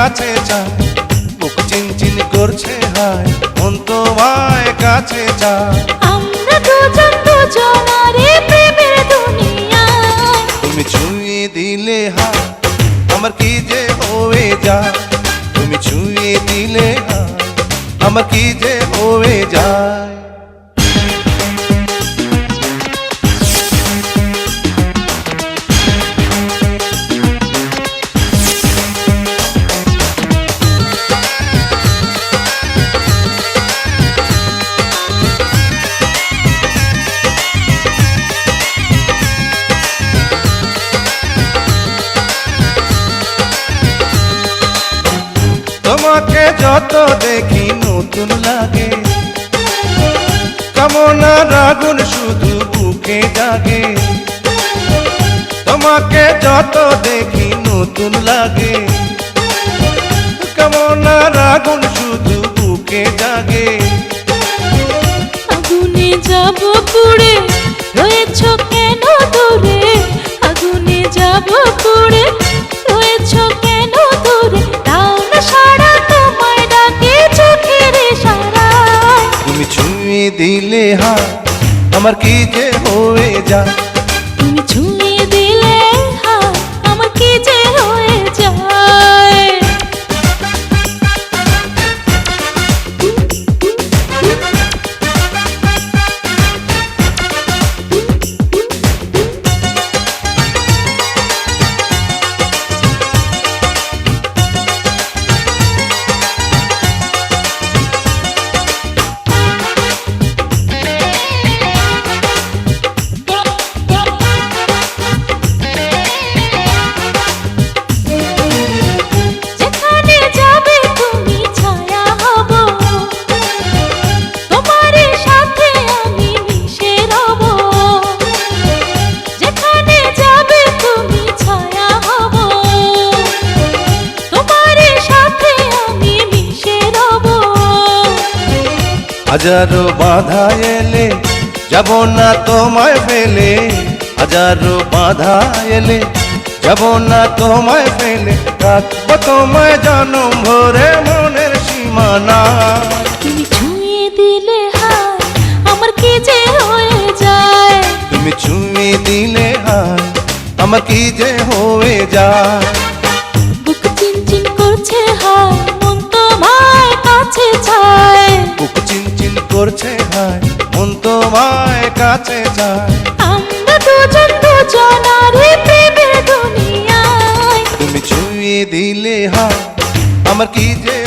কাছে চায়, বুক চিনচিন করছে হায়, মন তোমায় কাছে চায়। আমরা দুজন দুজনারে প্রেমের দুনিয়ায়। তুমি ছুঁয়ে দিলে হায়, আমার কি যে হয়ে যায়। তুমি ছুঁয়ে দিলে হায়, আমার কি যে হয়ে যায়। তোমাকে যত দেখি নতুন লাগে, কামনার আগুন শুধু বুকে জাগে। তোমাকে যত দেখি নতুন লাগে, কামনার আগুন শুধু বুকে জাগে। আগুনে যাব পুড়ে, রয়েছ কেন দূরে? আগুনে যাব পুড়ে, রয়েছ কেন দূরে? দাও না সাড়া, তোমায় ডাকে চোখের ইশারায়। তুমি ছুঁয়ে দিলে হায়, আমার কি যে হয়ে যায়। তুমি ছুঁয়ে দিলে হায়, আমার কি যে হয়ে যায়। যেখানে যাবে তুমি ছায়া হব, তোমার সাথে আমি মিশে রব। যেখানে যাবে তুমি ছায়া হব, তোমার সাথে আমি মিশে রব। হাজারো বাধা এলে যাব না তোমায় ফেলে, হাজারো বাধা এলে যাব না তোমায় ফেলে। রাখবো তোমায় জনম ভরে মনের সীমানা। তুমি ছুঁয়ে দিলে হায়, আমার কি যে হয়ে যায়। তুমি ছুঁয়ে দিলে হায়, আমার কি যে হয়ে যায়। বুক চিনচিন করছে হায়, মন তোমায় কাছে চায়। বুক চিনচিন করছে হায়, মন তোমায় কাছে যায়। আমরা দুজন দুজনারে প্রেমের দুনিয়ায়। তুমি ছুঁয়ে দিলে হায়, আমার কি যে